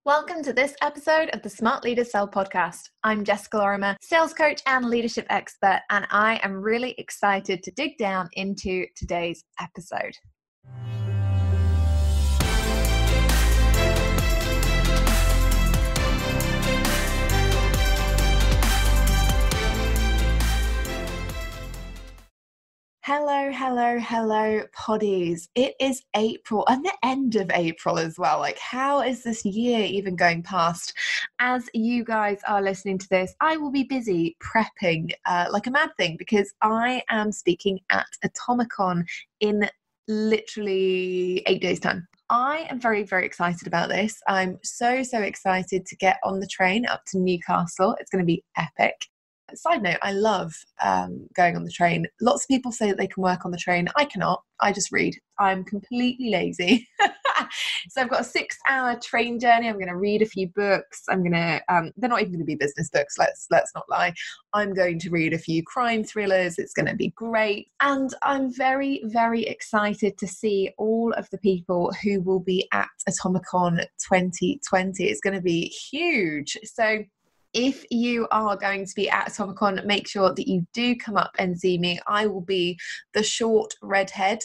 Welcome to this episode of the Smart Leaders Sell podcast. I'm Jess, sales coach and leadership expert, and I am really excited to dig down into today's episode. Hello, poddies. It is April and the end of April as well. Like, how is this year even going past? As you guys are listening to this, I will be busy prepping like a mad thing because I am speaking at Atomicon in literally 8 days' time. I am very, very excited about this. I'm so excited to get on the train up to Newcastle. It's going to be epic. Side note, I love going on the train. Lots of people say that they can work on the train. I cannot. I just read. I'm completely lazy. So I've got a 6-hour train journey. I'm going to read a few books. I'm going to, they're not even going to be business books. Let's not lie. I'm going to read a few crime thrillers. It's going to be great. And I'm very, very excited to see all of the people who will be at Atomicon 2020. It's going to be huge. So if you are going to be at Atomicon, make sure that you do come up and see me. I will be the short redhead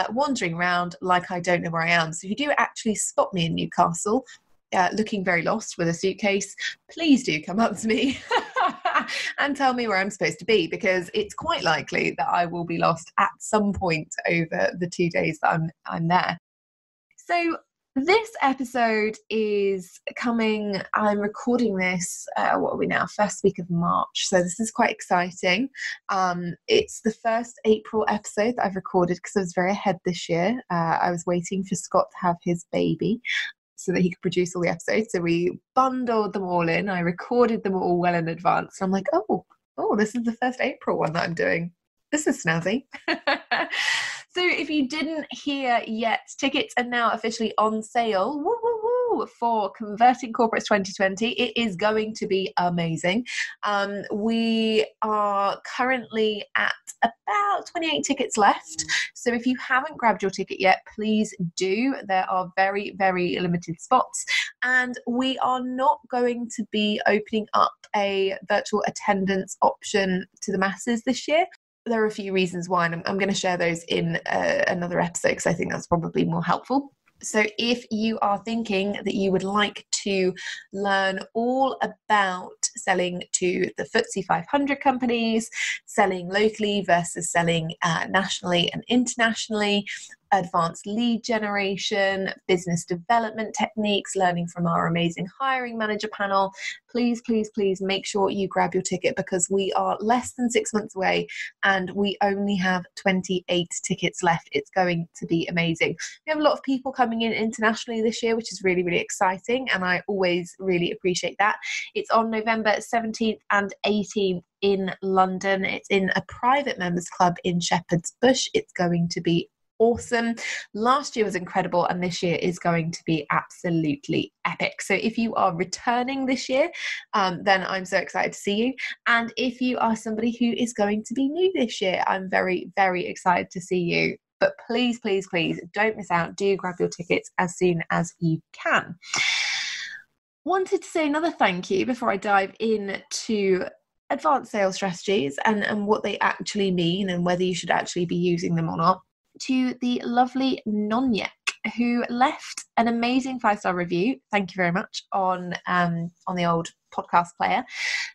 wandering around like I don't know where I am. So if you do actually spot me in Newcastle, looking very lost with a suitcase, please do come up to me and tell me where I'm supposed to be, because it's quite likely that I will be lost at some point over the 2 days that I'm there. So this episode is coming, I'm recording this, what are we now? First week of March. So this is quite exciting. It's the first April episode that I've recorded because I was very ahead this year. I was waiting for Scott to have his baby so that he could produce all the episodes. So we bundled them all in. I recorded them all well in advance. So I'm like, oh, this is the first April one that I'm doing. This is snazzy. So if you didn't hear yet, tickets are now officially on sale for Converting Corporates 2020. It is going to be amazing. We are currently at about 28 tickets left. So if you haven't grabbed your ticket yet, please do. There are very, very limited spots. And we are not going to be opening up a virtual attendance option to the masses this year. There are a few reasons why, and I'm going to share those in another episode because I think that's probably more helpful. So if you are thinking that you would like to learn all about selling to the FTSE 500 companies, selling locally versus selling nationally and internationally, advanced lead generation, business development techniques, learning from our amazing hiring manager panel, please make sure you grab your ticket, because we are less than 6 months away and we only have 28 tickets left. It's going to be amazing. We have a lot of people coming in internationally this year, which is really, really exciting, and I always really appreciate that. It's on November 17th and 18th in London. It's in a private members club in Shepherd's Bush. It's going to be awesome. Last year was incredible, and this year is going to be absolutely epic. So if you are returning this year, then I'm so excited to see you. And if you are somebody who is going to be new this year, I'm very, very excited to see you. But please don't miss out. Do grab your tickets as soon as you can. Wanted to say another thank you before I dive into advanced sales strategies and what they actually mean and whether you should actually be using them or not, to the lovely Nonyek, who left an amazing 5-star review. Thank you very much on the old podcast player,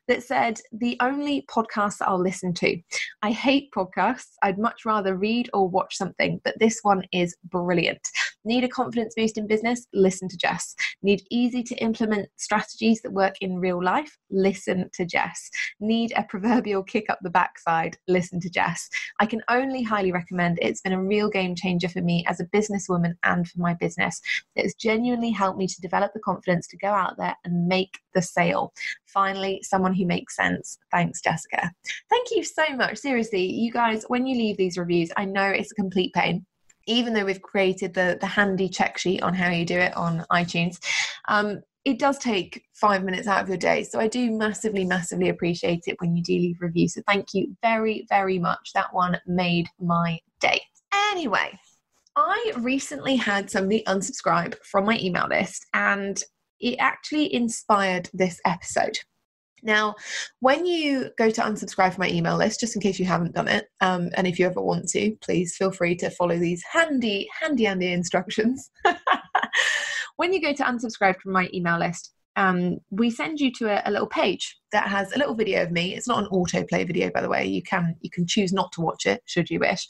that said, the only podcast that I'll listen to. I hate podcasts. I'd much rather read or watch something, but this one is brilliant. Need a confidence boost in business? Listen to Jess. Need easy to implement strategies that work in real life? Listen to Jess. Need a proverbial kick up the backside? Listen to Jess. I can only highly recommend. It's been a real game changer for me as a businesswoman and for my business. It's genuinely helped me to develop the confidence to go out there and make the sale. Finally, someone who makes sense. Thanks, Jessica. Thank you so much. Seriously, you guys, when you leave these reviews, I know it's a complete pain. Even though we've created the handy check sheet on how you do it on iTunes, it does take 5 minutes out of your day. So I do massively appreciate it when you do leave reviews. So thank you very, very much. That one made my day. Anyway, I recently had somebody unsubscribe from my email list, and it actually inspired this episode. Now, when you go to unsubscribe from my email list, just in case you haven't done it, and if you ever want to, please feel free to follow these handy instructions. When you go to unsubscribe from my email list, we send you to a little page that has a little video of me. It's not an autoplay video, by the way. You can choose not to watch it, should you wish.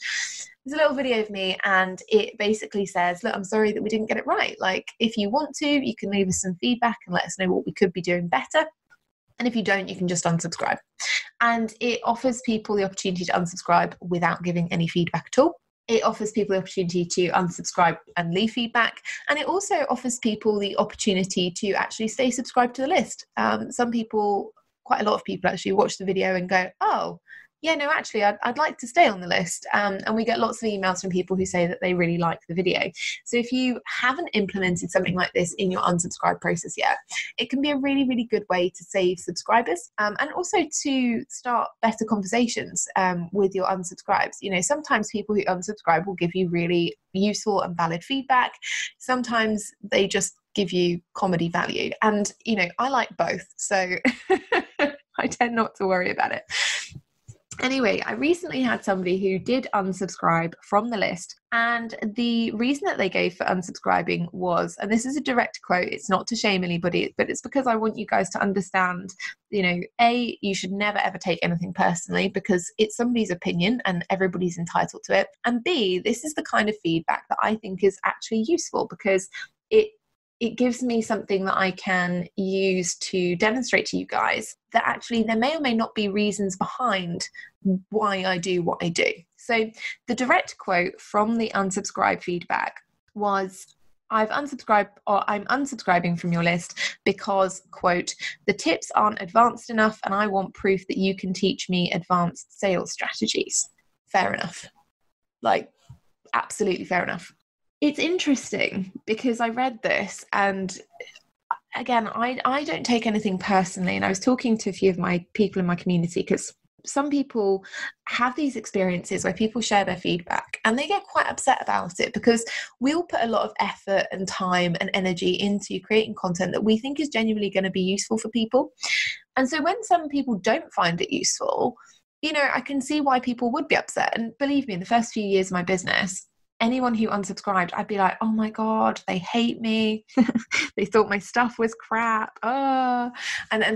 There's a little video of me, and it basically says, look, I'm sorry that we didn't get it right. Like, if you want to, you can leave us some feedback and let us know what we could be doing better. And if you don't, you can just unsubscribe. And it offers people the opportunity to unsubscribe without giving any feedback at all. It offers people the opportunity to unsubscribe and leave feedback. And it also offers people the opportunity to actually stay subscribed to the list. Some people, quite a lot of people actually watch the video and go, oh, yeah, no, actually, I'd like to stay on the list. And we get lots of emails from people who say that they really like the video. So if you haven't implemented something like this in your unsubscribe process yet, it can be a really, really good way to save subscribers, and also to start better conversations with your unsubscribes. You know, sometimes people who unsubscribe will give you really useful and valid feedback. Sometimes they just give you comedy value. And, you know, I like both. So I tend not to worry about it. Anyway, I recently had somebody who did unsubscribe from the list, and the reason that they gave for unsubscribing was, and this is a direct quote, it's not to shame anybody, but it's because I want you guys to understand, you know, A, you should never ever take anything personally because it's somebody's opinion and everybody's entitled to it. And B, this is the kind of feedback that I think is actually useful because it gives me something that I can use to demonstrate to you guys that actually there may or may not be reasons behind why I do what I do. So the direct quote from the unsubscribe feedback was, I'm unsubscribing from your list because, quote, the tips aren't advanced enough and I want proof that you can teach me advanced sales strategies. Fair enough. Like, absolutely fair enough. It's interesting because I read this, and again, I don't take anything personally. And I was talking to a few of my people in my community because some people have these experiences where people share their feedback and they get quite upset about it because we all put a lot of effort and time and energy into creating content that we think is genuinely going to be useful for people. And so when some people don't find it useful, you know, I can see why people would be upset. And believe me, in the first few years of my business, anyone who unsubscribed, I'd be like, oh my God, they hate me. They thought my stuff was crap. And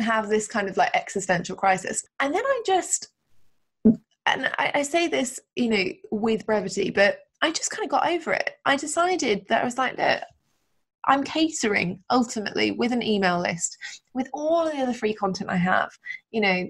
have this kind of like existential crisis. And then I say this, you know, with brevity, but I just kind of got over it. I decided that I was like, look, I'm catering ultimately with an email list, with all of the other free content I have. You know,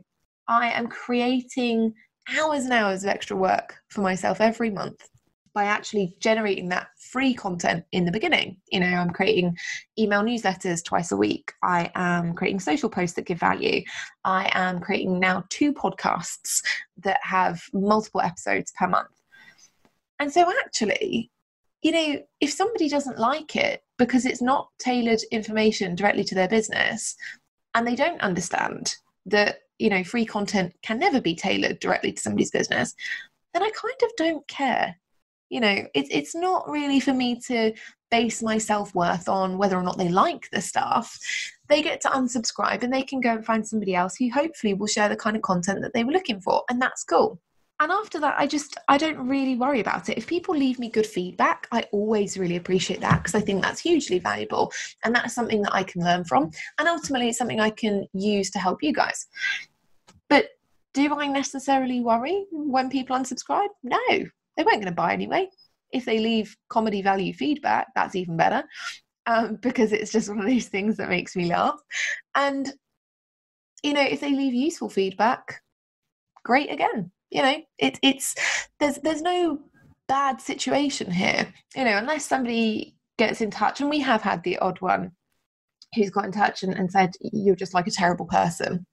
I am creating hours and hours of extra work for myself every month by actually generating that free content in the beginning. You know, I'm creating email newsletters twice a week. I am creating social posts that give value. I am creating now 2 podcasts that have multiple episodes per month. And so actually, you know, if somebody doesn't like it because it's not tailored information directly to their business, and they don't understand that, you know, free content can never be tailored directly to somebody's business, then I kind of don't care. You know, it's not really for me to base my self-worth on whether or not they like the stuff. They get to unsubscribe and they can go and find somebody else who hopefully will share the kind of content that they were looking for. And that's cool. And after that, I don't really worry about it. If people leave me good feedback, I always really appreciate that because I think that's hugely valuable. And that's something that I can learn from. And ultimately, it's something I can use to help you guys. But do I necessarily worry when people unsubscribe? No. They weren't going to buy anyway. If they leave comedy value feedback, that's even better, because it's just one of those things that makes me laugh. And, you know, if they leave useful feedback, great again. You know, there's no bad situation here, you know, unless somebody gets in touch. And we have had the odd one who's got in touch and said, you're just like a terrible person.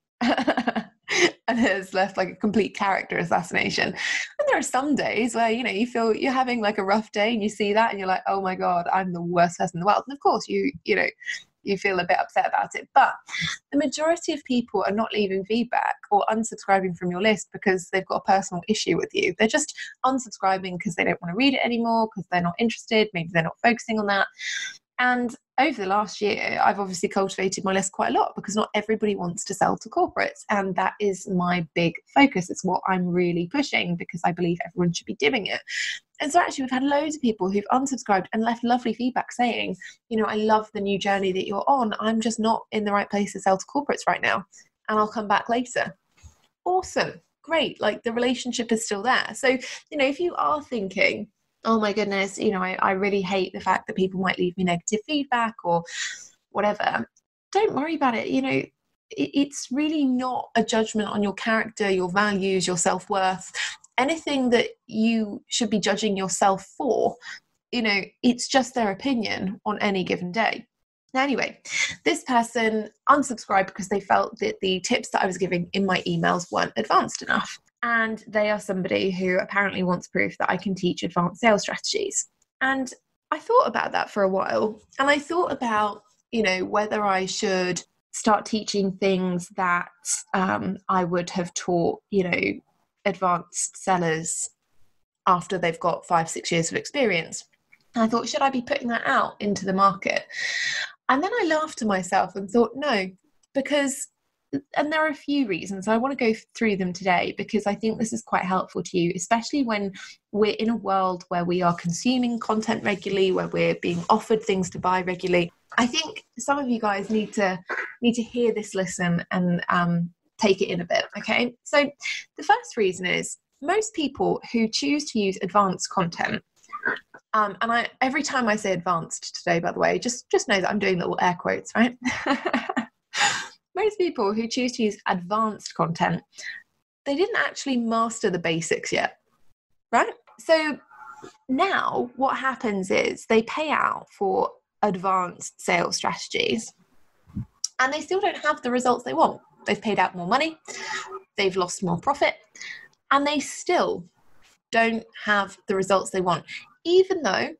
And has left like a complete character assassination. And there are some days where, you know, you feel you're having like a rough day and you see that and you're like, oh my God, I'm the worst person in the world. And of course you feel a bit upset about it. But the majority of people are not leaving feedback or unsubscribing from your list because they've got a personal issue with you. They're just unsubscribing because they don't want to read it anymore, because they're not interested. Maybe they're not focusing on that. And over the last year, I've obviously cultivated my list quite a lot because not everybody wants to sell to corporates. And that is my big focus. It's what I'm really pushing because I believe everyone should be doing it. And so actually we've had loads of people who've unsubscribed and left lovely feedback saying, I love the new journey that you're on. I'm just not in the right place to sell to corporates right now. And I'll come back later. Awesome. Great. Like the relationship is still there. So, if you are thinking, oh my goodness, I really hate the fact that people might leave me negative feedback or whatever, don't worry about it. It's really not a judgment on your character, your values, your self-worth, anything that you should be judging yourself for. It's just their opinion on any given day. Now, anyway, this person unsubscribed because they felt that the tips that I was giving in my emails weren't advanced enough. And they are somebody who apparently wants proof that I can teach advanced sales strategies. And I thought about that for a while. And I thought about, whether I should start teaching things that I would have taught, advanced sellers after they've got 5-6 years of experience. And I thought, should I be putting that out into the market? And then I laughed to myself and thought, no, because, and there are a few reasons. I want to go through them today because I think this is quite helpful to you, especially when we're in a world where we are consuming content regularly, where we're being offered things to buy regularly. I think some of you guys need to hear this lesson and take it in a bit. Okay. So the first reason is most people who choose to use advanced content, and every time I say advanced today, by the way, just know that I'm doing little air quotes, right? Most people who choose to use advanced content, they didn't actually master the basics yet, right? So now what happens is they pay out for advanced sales strategies and they still don't have the results they want. They've paid out more money, they've lost more profit, and they still don't have the results they want, even though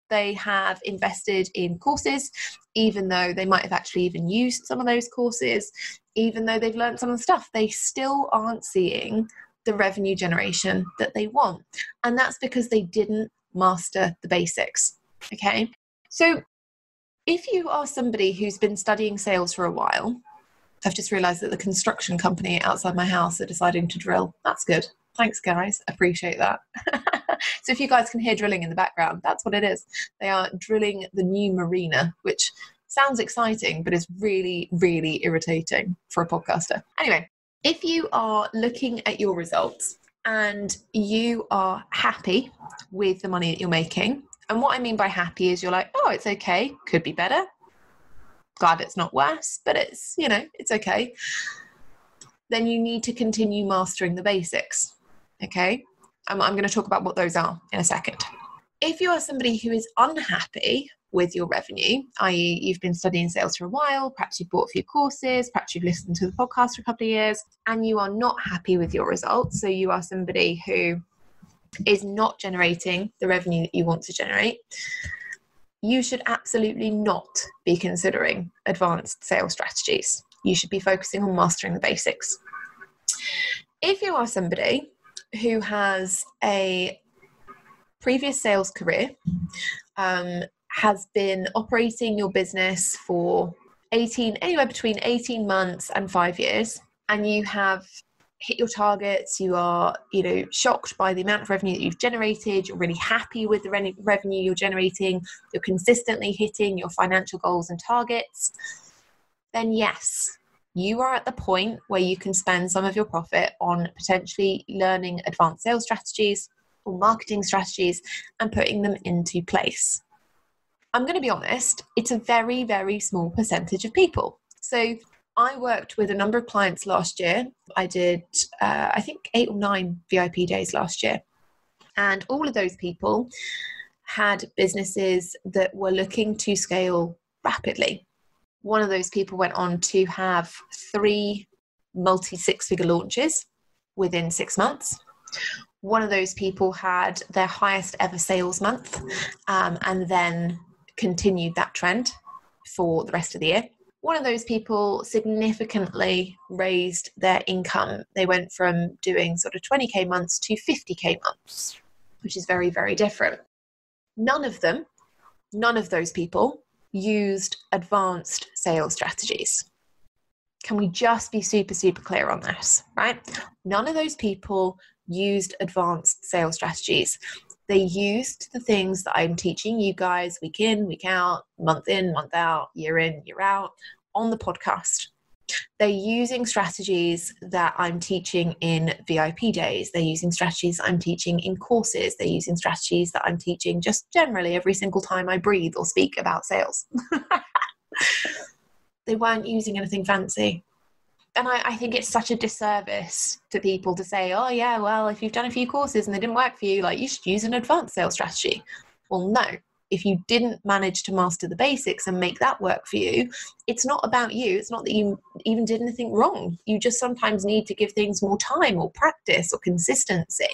they have invested in courses, even though they might have actually even used some of those courses, even though they've learned some of the stuff, they still aren't seeing the revenue generation that they want. And that's because they didn't master the basics. Okay. So if you are somebody who's been studying sales for a while, I've just realized that the construction company outside my house are deciding to drill. That's good. Thanks, guys. Appreciate that. So if you guys can hear drilling in the background, that's what it is. They are drilling the new marina, which sounds exciting, but is really, really irritating for a podcaster. Anyway, if you are looking at your results and you are happy with the money that you're making, and what I mean by happy is you're like, oh, it's okay, could be better. Glad it's not worse, but it's, it's okay. Then you need to continue mastering the basics. Okay. I'm going to talk about what those are in a second. If you are somebody who is unhappy with your revenue, i.e. you've been studying sales for a while, perhaps you've bought a few courses, perhaps you've listened to the podcast for a couple of years, and you are not happy with your results, so you are somebody who is not generating the revenue that you want to generate, you should absolutely not be considering advanced sales strategies. You should be focusing on mastering the basics. If you are somebody who has a previous sales career, has been operating your business for anywhere between 18 months and 5 years, and you have hit your targets, you are, shocked by the amount of revenue that you've generated, you're really happy with the revenue you're generating, you're consistently hitting your financial goals and targets, then yes, you are at the point where you can spend some of your profit on potentially learning advanced sales strategies or marketing strategies and putting them into place. I'm going to be honest, it's a very, very small percentage of people. So I worked with a number of clients last year. I did, I think 8 or 9 VIP days last year. And all of those people had businesses that were looking to scale rapidly. One of those people went on to have 3 multi-6-figure launches within 6 months. One of those people had their highest ever sales month, and then continued that trend for the rest of the year. One of those people significantly raised their income. They went from doing sort of 20k months to 50k months, which is very, very different. None of them None of those people used advanced sales strategies. Can we just be super, super clear on this, right? None of those people used advanced sales strategies. They used the things that I'm teaching you guys week in, week out, month in, month out, year in, year out on the podcast. They're using strategies that I'm teaching in VIP days. They're using strategies that I'm teaching in courses. They're using strategies that I'm teaching just generally every single time I breathe or speak about sales. They weren't using anything fancy. And I think it's such a disservice to people to say, oh yeah, well, if you've done a few courses and they didn't work for you, like you should use an advanced sales strategy. Well, no. If you didn't manage to master the basics and make that work for you, it's not about you. It's not that you even did anything wrong. You just sometimes need to give things more time or practice or consistency.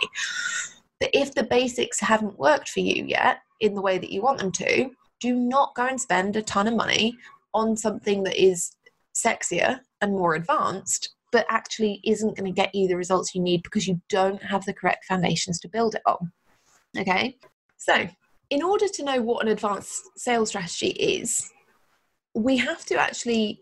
But if the basics haven't worked for you yet in the way that you want them to, do not go and spend a ton of money on something that is sexier and more advanced, but actually isn't going to get you the results you need because you don't have the correct foundations to build it on. Okay? So, in order to know what an advanced sales strategy is, we have to actually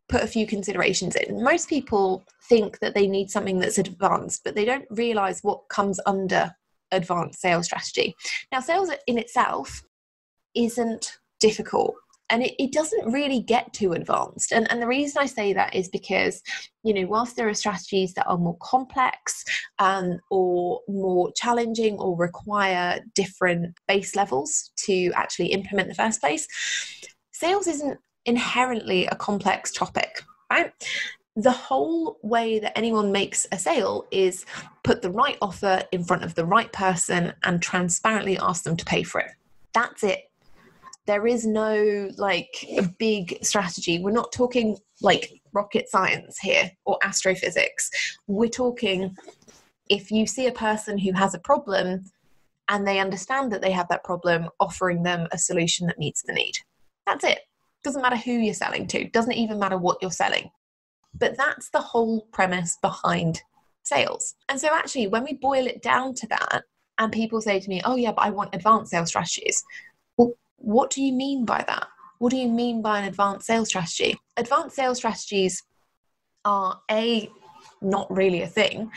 put a few considerations in. Most people think that they need something that's advanced, but they don't realize what comes under advanced sales strategy. Now, sales in itself isn't difficult, and it doesn't really get too advanced. And the reason I say that is because, whilst there are strategies that are more complex or more challenging or require different base levels to actually implement in the first place, sales isn't inherently a complex topic, right? The whole way that anyone makes a sale is put the right offer in front of the right person and transparently ask them to pay for it. That's it. There is no a big strategy. We're not talking like rocket science here or astrophysics. We're talking, if you see a person who has a problem and they understand that they have that problem, offering them a solution that meets the need. That's it. Doesn't matter who you're selling to. Doesn't even matter what you're selling. But that's the whole premise behind sales. And so actually, when we boil it down to that, and people say to me, oh yeah, but I want advanced sales strategies. Well, what do you mean by that? What do you mean by an advanced sales strategy? Advanced sales strategies are not really a thing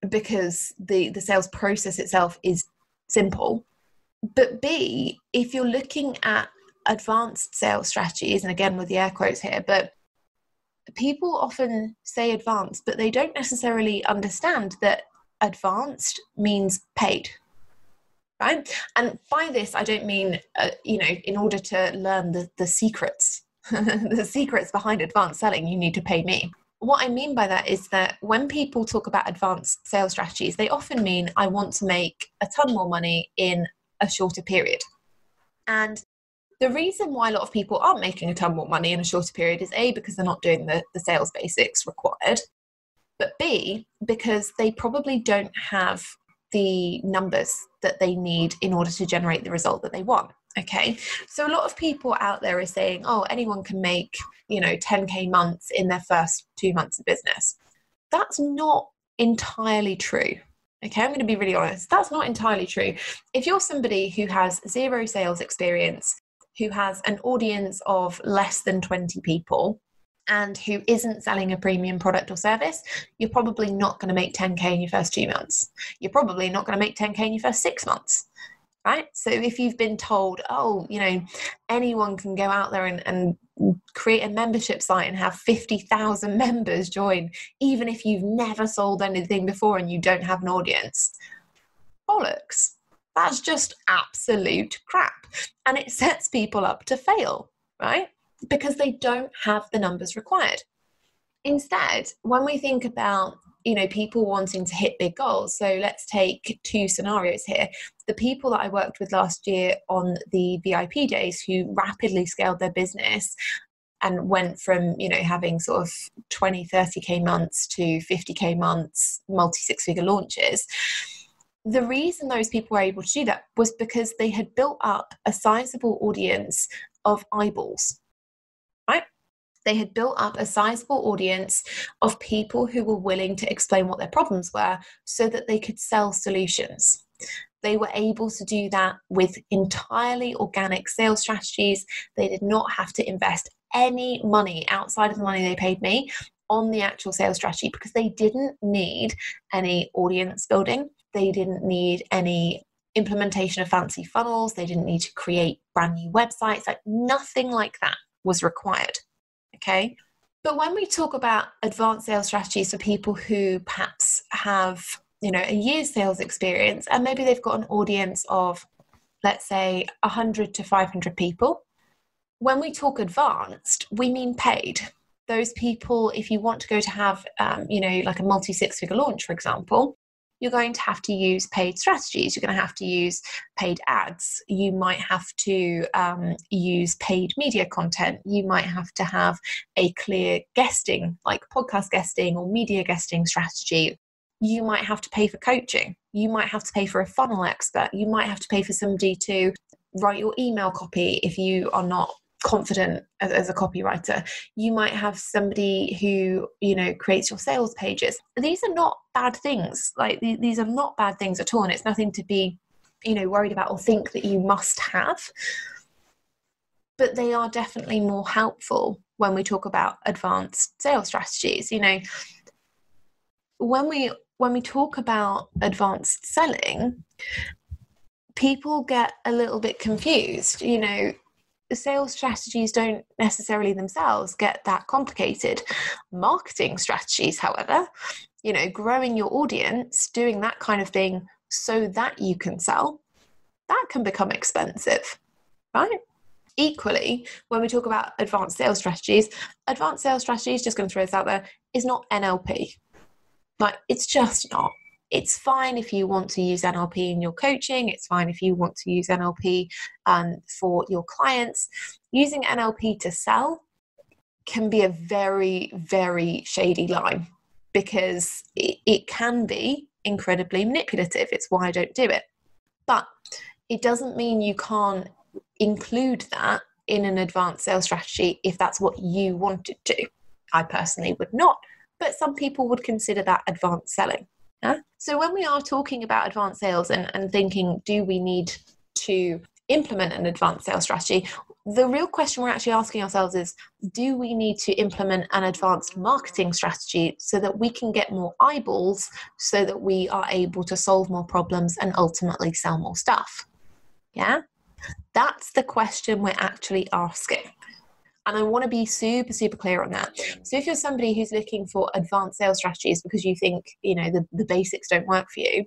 because the sales process itself is simple. But B, if you're looking at advanced sales strategies, and again with the air quotes here, but people often say advanced, but they don't necessarily understand that advanced means paid. Right? And by this, I don't mean, in order to learn the secrets, the secrets behind advanced selling, you need to pay me. What I mean by that is that when people talk about advanced sales strategies, they often mean I want to make a ton more money in a shorter period. And the reason why a lot of people aren't making a ton more money in a shorter period is A, because they're not doing the sales basics required, but B, because they probably don't have the numbers that they need in order to generate the result that they want. Okay. So a lot of people out there are saying, oh, anyone can make, 10K months in their first 2 months of business. That's not entirely true. Okay. I'm going to be really honest. That's not entirely true. If you're somebody who has zero sales experience, who has an audience of less than 20 people, and who isn't selling a premium product or service, you're probably not going to make 10K in your first 2 months. You're probably not going to make 10K in your first 6 months, right? So if you've been told, oh, anyone can go out there and create a membership site and have 50,000 members join, even if you've never sold anything before and you don't have an audience, bollocks. That's just absolute crap. And it sets people up to fail, right? Because they don't have the numbers required. Instead, when we think about, people wanting to hit big goals, so let's take 2 scenarios here. The people that I worked with last year on the VIP days who rapidly scaled their business and went from, having sort of 20, 30K months to 50K months, multi-6-figure launches. The reason those people were able to do that was because they had built up a sizable audience of eyeballs. Right? They had built up a sizable audience of people who were willing to explain what their problems were so that they could sell solutions. They were able to do that with entirely organic sales strategies. They did not have to invest any money outside of the money they paid me on the actual sales strategy, because they didn't need any audience building. They didn't need any implementation of fancy funnels. They didn't need to create brand new websites. Like, nothing like that was required. Okay. But when we talk about advanced sales strategies for people who perhaps have, a year's sales experience, and maybe they've got an audience of, let's say, 100 to 500 people. When we talk advanced, we mean paid. Those people, if you want to go to have, like a multi-six-figure launch, for example, you're going to have to use paid strategies. You're going to have to use paid ads. You might have to use paid media content. You might have to have a clear guesting, like podcast guesting or media guesting strategy. You might have to pay for coaching. You might have to pay for a funnel expert. You might have to pay for somebody to write your email copy if you are not confident as a copywriter. You might have somebody who, creates your sales pages. These are not bad things. Like, these are not bad things at all. And it's nothing to be, worried about or think that you must have. But they are definitely more helpful when we talk about advanced sales strategies. When we talk about advanced selling, people get a little bit confused. Sales strategies don't necessarily themselves get that complicated. Marketing strategies, however, growing your audience, doing that kind of thing so that you can sell, that can become expensive, right? Equally, when we talk about advanced sales strategies, just going to throw this out there, is not NLP. Like, it's just not. It's fine if you want to use NLP in your coaching. It's fine if you want to use NLP for your clients. Using NLP to sell can be a very, very shady line, because it can be incredibly manipulative. It's why I don't do it. But it doesn't mean you can't include that in an advanced sales strategy if that's what you wanted to. I personally would not, but some people would consider that advanced selling. Yeah? So when we are talking about advanced sales and thinking, do we need to implement an advanced sales strategy? The real question we're actually asking ourselves is, do we need to implement an advanced marketing strategy so that we can get more eyeballs, so that we are able to solve more problems and ultimately sell more stuff? Yeah? That's the question we're actually asking. And I want to be super, super clear on that. So if you're somebody who's looking for advanced sales strategies because you think, the basics don't work for you,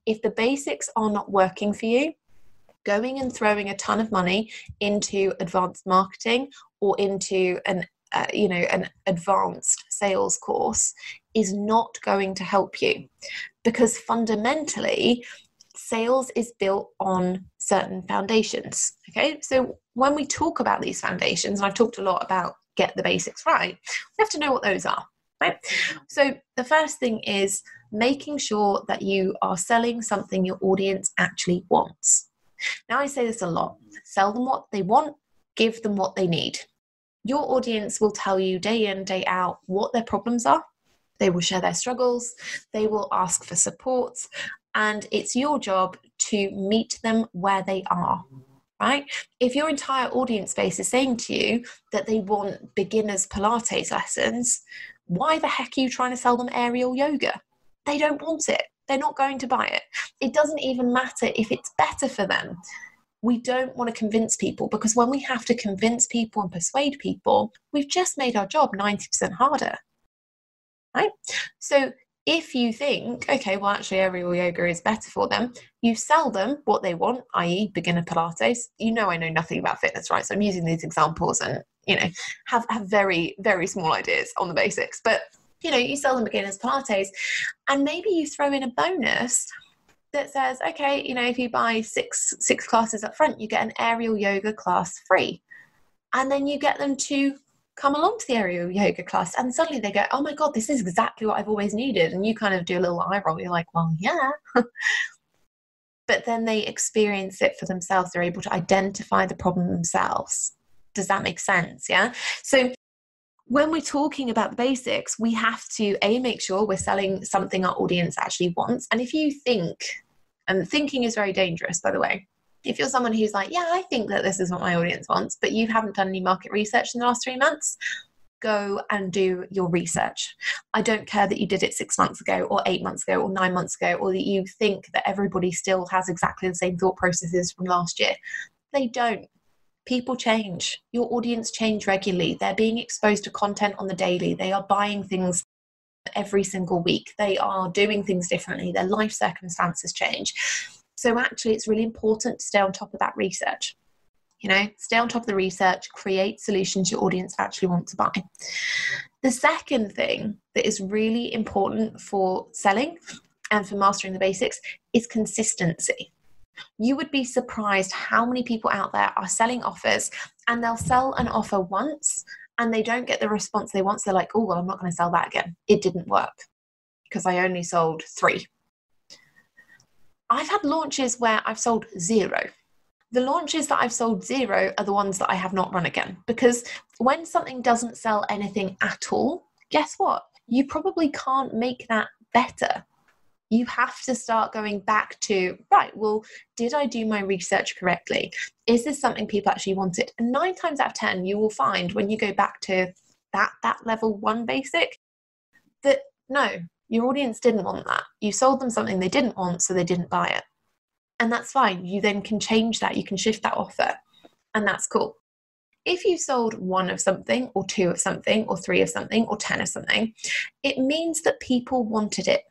if the basics are not working for you, going and throwing a ton of money into advanced marketing or into an advanced sales course is not going to help you, because fundamentally, sales is built on certain foundations. Okay, so when we talk about these foundations, and I've talked a lot about get the basics right, we have to know what those are, right? So the first thing is making sure that you are selling something your audience actually wants. Now, I say this a lot: sell them what they want, give them what they need. Your audience will tell you day in, day out what their problems are. They will share their struggles. They will ask for support. And it's your job to meet them where they are, right? If your entire audience base is saying to you that they want beginners Pilates lessons, why the heck are you trying to sell them aerial yoga? They don't want it. They're not going to buy it. It doesn't even matter if it's better for them. We don't want to convince people, because when we have to convince people and persuade people, we've just made our job 90% harder, right? So if you think, okay, well, actually aerial yoga is better for them, you sell them what they want, i.e. beginner Pilates. I know nothing about fitness, right? So I'm using these examples and, have very, very small ideas on the basics. But, you sell them beginners Pilates, and maybe you throw in a bonus that says, okay, if you buy six classes up front, you get an aerial yoga class free. And then you get them to come along to the aerial yoga class, and suddenly they go, oh my God, this is exactly what I've always needed. And you kind of do a little eye roll. You're like, well, yeah. But then they experience it for themselves. They're able to identify the problem themselves. Does that make sense? Yeah. So when we're talking about the basics, we have to make sure we're selling something our audience actually wants. And if you think And thinking is very dangerous, by the way. If you're someone who's like, yeah, I think that this is what my audience wants, but you haven't done any market research in the last 3 months, go and do your research. I don't care that you did it 6 months ago or 8 months ago or 9 months ago, or that you think that everybody still has exactly the same thought processes from last year. They don't. People change. Your audience change regularly. They're being exposed to content on the daily. They are buying things every single week. They are doing things differently. Their life circumstances change. So actually, it's really important to stay on top of that research. Stay on top of the research, create solutions your audience actually want to buy. The second thing that is really important for selling and for mastering the basics is consistency. You would be surprised how many people out there are selling offers, and they'll sell an offer once and they don't get the response they want. So they're like, oh, well, I'm not going to sell that again. It didn't work because I only sold 3. I've had launches where I've sold 0. The launches that I've sold 0 are the ones that I have not run again, because when something doesn't sell anything at all, guess what? You probably can't make that better. You have to start going back to, right, well, did I do my research correctly? Is this something people actually wanted? And 9 times out of 10, you will find when you go back to that level 1 basic, that no, your audience didn't want that. You sold them something they didn't want, so they didn't buy it. And that's fine. You then can change that. You can shift that offer. And that's cool. If you sold 1 of something, or 2 of something, or 3 of something, or 10 of something, it means that people wanted it.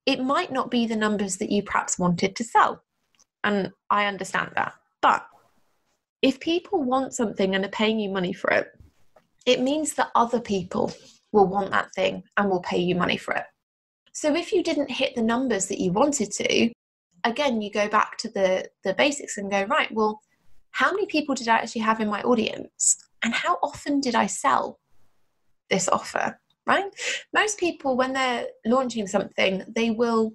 It might not be the numbers that you perhaps wanted to sell. And I understand that. But if people want something and are paying you money for it, it means that other people will want that thing and will pay you money for it. So if you didn't hit the numbers that you wanted to, again, you go back to the basics and go, right, well, how many people did I actually have in my audience? And how often did I sell this offer, right? Most people, when they're launching something, they will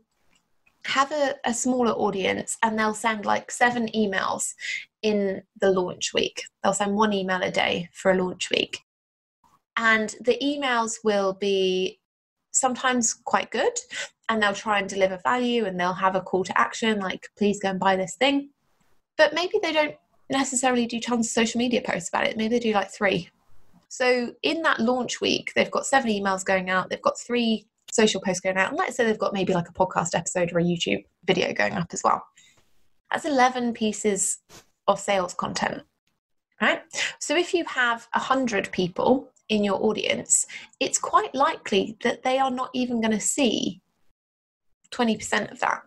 have a smaller audience and they'll send like 7 emails in the launch week. They'll send 1 email a day for a launch week. And the emails will be sometimes quite good, and they'll try and deliver value, and they'll have a call to action like, please go and buy this thing. But maybe they don't necessarily do tons of social media posts about it. Maybe they do like 3. So in that launch week, they've got 7 emails going out. They've got 3 social posts going out. And let's say they've got maybe like a podcast episode or a YouTube video going up as well. That's 11 pieces of sales content, right? So if you have 100 people in your audience, it's quite likely that they are not even going to see 20% of that,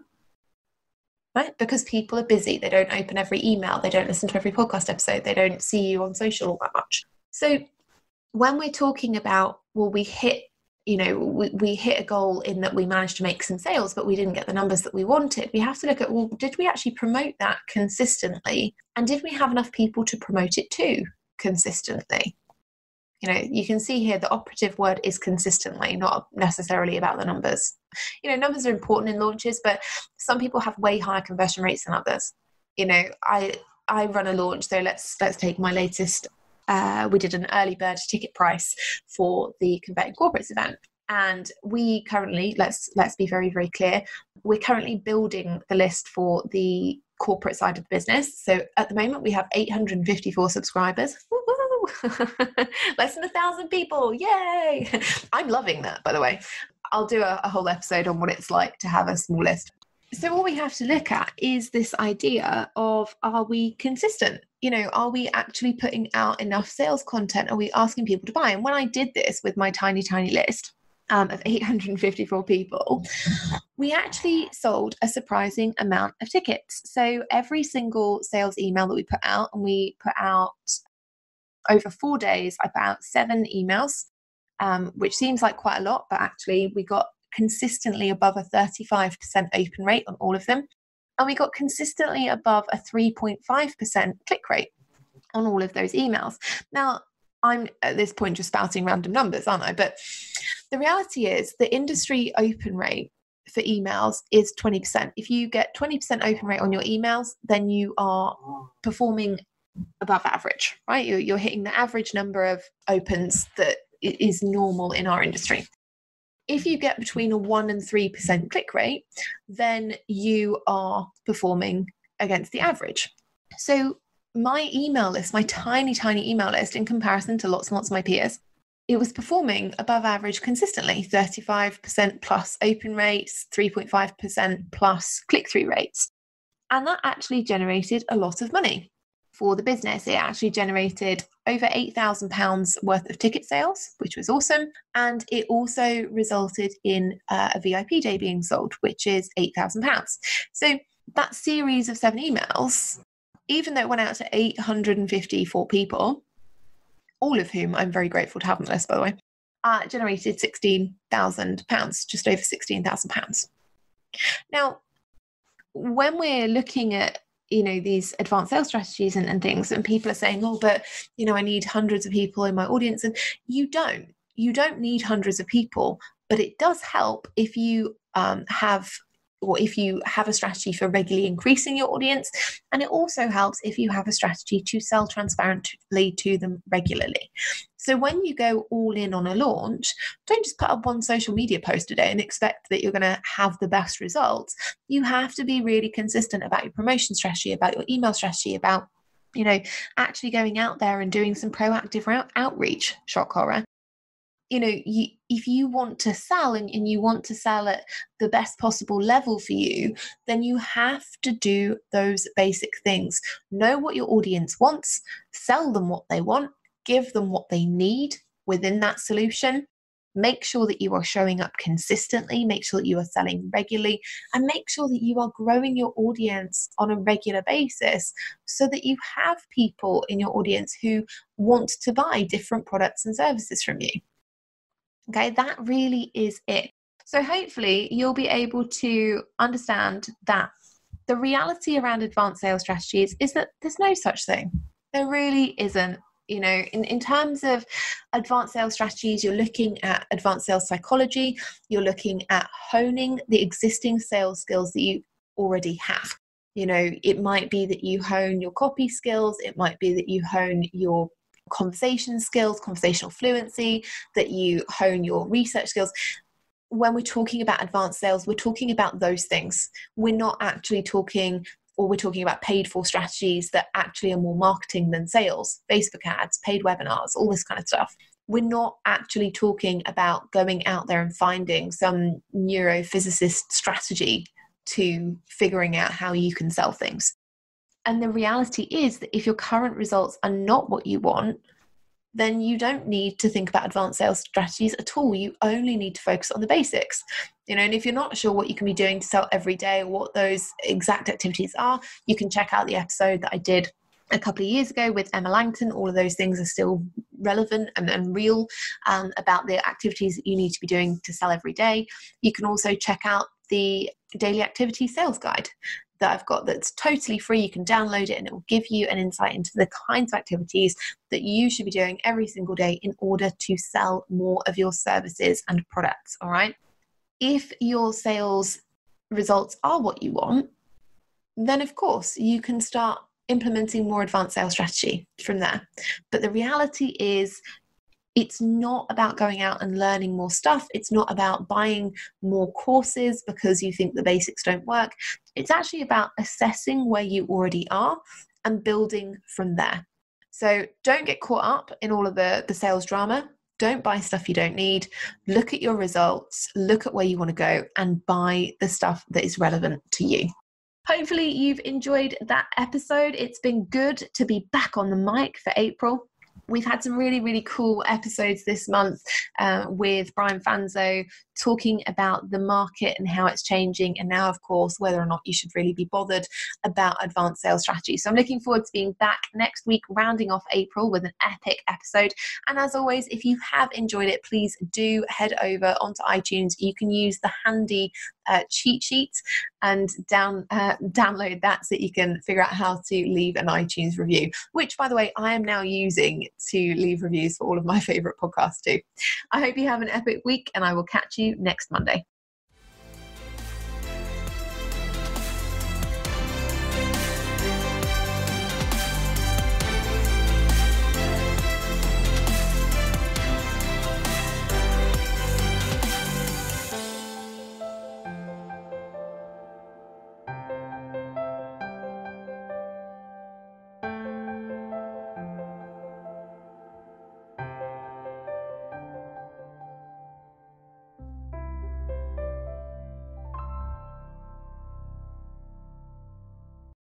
right? Because people are busy. They don't open every email. They don't listen to every podcast episode. They don't see you on social all that much. So when we're talking about, well, we hit a goal in that we managed to make some sales, but we didn't get the numbers that we wanted, we have to look at, well, did we actually promote that consistently? And did we have enough people to promote it to consistently? You can see here the operative word is consistently, not necessarily about the numbers. Numbers are important in launches, but some people have way higher conversion rates than others. I run a launch, so let's take my latest. We did an early bird ticket price for the Converting Corporates event. And we currently, let's be very, very clear, we're currently building the list for the corporate side of the business. So at the moment we have 854 subscribers. Less than 1,000 people. Yay! I'm loving that, by the way. I'll do a whole episode on what it's like to have a small list. So all we have to look at is this idea of, are we consistent? Are we actually putting out enough sales content? Are we asking people to buy? And when I did this with my tiny, tiny list of 854 people, we actually sold a surprising amount of tickets. So every single sales email that we put out, and we put out over 4 days, I put out 7 emails, which seems like quite a lot, but actually we got consistently above a 35% open rate on all of them. And we got consistently above a 3.5% click rate on all of those emails. Now, I'm at this point just spouting random numbers, aren't I? But the reality is the industry open rate for emails is 20%. If you get 20% open rate on your emails, then you are performing above average, right? You're hitting the average number of opens that is normal in our industry. If you get between a 1% and 3% click rate, then you are performing against the average. So my email list, my tiny, tiny email list, in comparison to lots and lots of my peers, it was performing above average consistently, 35% plus open rates, 3.5% plus click-through rates. And that actually generated a lot of money for the business. It actually generated over £8,000 worth of ticket sales, which was awesome. And it also resulted in a VIP day being sold, which is £8,000. So that series of 7 emails, even though it went out to 854 people, all of whom I'm very grateful to have on the list, by the way, generated £16,000, just over £16,000. Now, when we're looking at, these advanced sales strategies and things, and people are saying, oh, but, I need hundreds of people in my audience. And you don't need hundreds of people, but it does help if you have a strategy for regularly increasing your audience. And it also helps if you have a strategy to sell transparently to them regularly. So when you go all in on a launch, don't just put up one social media post a day and expect that you're going to have the best results. You have to be really consistent about your promotion strategy, about your email strategy, about, actually going out there and doing some proactive outreach. Shock horror. If you want to sell and you want to sell at the best possible level for you, then you have to do those basic things. Know what your audience wants, sell them what they want, give them what they need within that solution. Make sure that you are showing up consistently, make sure that you are selling regularly, and make sure that you are growing your audience on a regular basis so that you have people in your audience who want to buy different products and services from you. Okay, that really is it. So hopefully you'll be able to understand that the reality around advanced sales strategies is that there's no such thing. There really isn't. In terms of advanced sales strategies, you're looking at advanced sales psychology. You're looking at honing the existing sales skills that you already have. It might be that you hone your copy skills. It might be that you hone your conversation skills, conversational fluency, that you hone your research skills. When we're talking about advanced sales, we're talking about those things. We're not actually talking, or we're talking about paid for strategies that actually are more marketing than sales, Facebook ads, paid webinars, all this kind of stuff. We're not actually talking about going out there and finding some neurophysicist strategy to figuring out how you can sell things. And the reality is that if your current results are not what you want, then you don't need to think about advanced sales strategies at all. You only need to focus on the basics. And if you're not sure what you can be doing to sell every day, or what those exact activities are, you can check out the episode that I did a couple of years ago with Emma Langton. All of those things are still relevant and real about the activities that you need to be doing to sell every day. You can also check out the daily activity sales guide that I've got that's totally free. You can download it and it will give you an insight into the kinds of activities that you should be doing every single day in order to sell more of your services and products. All right. If your sales results are what you want, then of course you can start implementing more advanced sales strategy from there. But the reality is, it's not about going out and learning more stuff. It's not about buying more courses because you think the basics don't work. It's actually about assessing where you already are and building from there. So don't get caught up in all of the sales drama. Don't buy stuff you don't need. Look at your results, look at where you want to go, and buy the stuff that is relevant to you. Hopefully you've enjoyed that episode. It's been good to be back on the mic for April. We've had some really, really cool episodes this month with Brian Fanzo talking about the market and how it's changing, and now, of course, whether or not you should really be bothered about advanced sales strategy. So I'm looking forward to being back next week, rounding off April with an epic episode. And as always, if you have enjoyed it, please do head over onto iTunes. You can use the handy cheat sheet and download that so that you can figure out how to leave an iTunes review, which, by the way, I am now using to leave reviews for all of my favorite podcasts too. I hope you have an epic week, and I will catch you next Monday.